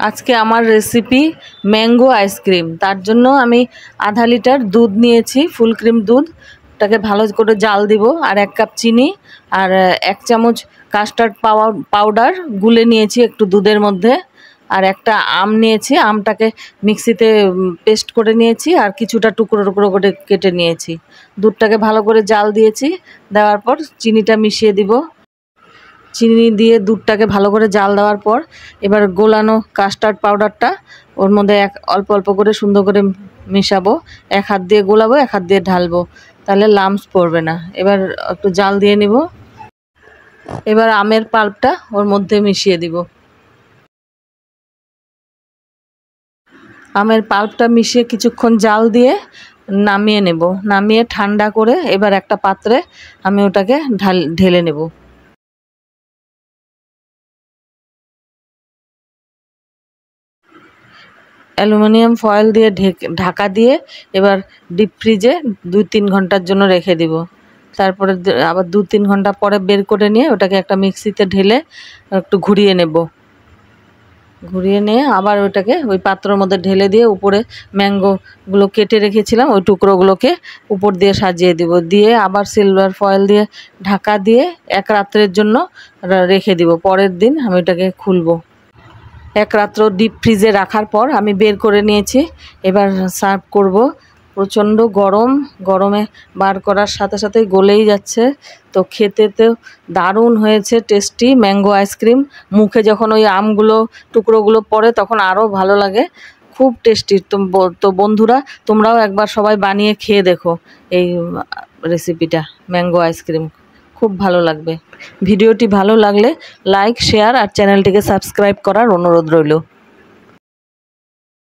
আজকে আমার recipe mango ice cream. তার জন্য আমি আধা লিটার দুধ নিয়েছি, ফুল ক্রিম দুধ। ওটাকে ভালো করে জাল দিব, আর 1 কাপ চিনি আর 1 চামচ কাস্টার্ড পাউডার গুলে নিয়েছি একটু দুধের মধ্যে। আর একটা আম নিয়েছি, আমটাকে মিক্সিতে পেস্ট করে নিয়েছি, আর কিছুটা টুকরো টুকরো করে কেটে নিয়েছি। দুধটাকে ভালো করে জাল দিয়েছি, দেওয়ার পর চিনিটা মিশিয়ে দিব। চিনি দিয়ে দুধটাকে ভালো করে জাল দেওয়ার পর এবার গোলানো কাস্টার্ড পাউডারটা ওর মধ্যে অল্প অল্প করে সুন্দর করে মিশাবো। 1 হাত দিয়ে গোলাবো, 1 হাত দিয়ে ঢালবো, তাহলে লাম্পস পড়বে না। এবার একটু জাল দিয়ে নিব। এবার আমের পাল্পটা ওর মধ্যে মিশিয়ে দিব। আমের পাল্পটা মিশিয়ে কিছুক্ষণ জাল দিয়ে নামিয়ে নেব। নামিয়ে ঠান্ডা করে এবার একটা পাত্রে আমি ওটাকে ঢেলে নেব। অ্যালুমিনিয়াম ফয়েল দিয়ে ঢাকা দিয়ে এবার ডিপ ফ্রিজে 2-3 ঘন্টার জন্য রেখে দিব। তারপরে আবার 2-3 ঘন্টা পরে বের করে নিয়ে ওটাকে একটা মিক্সিতে ঢেলে একটু ঘুরিয়ে নেব। ঘুরিয়ে নিয়ে আবার ওটাকে ওই পাত্রের মধ্যে ঢেলে দিয়ে উপরে ম্যাঙ্গোগুলো কেটে রেখেছিলাম ওই টুকরোগুলোকে উপর দিয়ে সাজিয়ে দিব। দিয়ে আবার সিলভার ফয়েল দিয়ে ঢাকা দিয়ে 1 রাত্রের জন্য রেখে দিব। পরের দিন আমি ওটাকে খুলব। 1 রাত্র ডিপ ফ্রিজে রাখার পর আমি বের করে নিয়েছি। এবার সার্ভ করব। প্রচণ্ড গরমে বার করার সাথে সাথেই গলেই যাচ্ছে। তো খেতে তো দারুণ হয়েছে, টেস্টি ম্যাঙ্গো আইসক্রিম। মুখে যখন ওই আমগুলো টুকরোগুলো পড়ে তখন আরও ভালো লাগে, খুব টেস্টি। তো বন্ধুরা, তোমরাও একবার সবাই বানিয়ে খেয়ে দেখো এই রেসিপিটা, ম্যাঙ্গো আইসক্রিম, খুব ভালো লাগবে। ভিডিওটি ভালো লাগলে লাইক, শেয়ার আর চ্যানেলটিকে সাবস্ক্রাইব করার অনুরোধ রইল।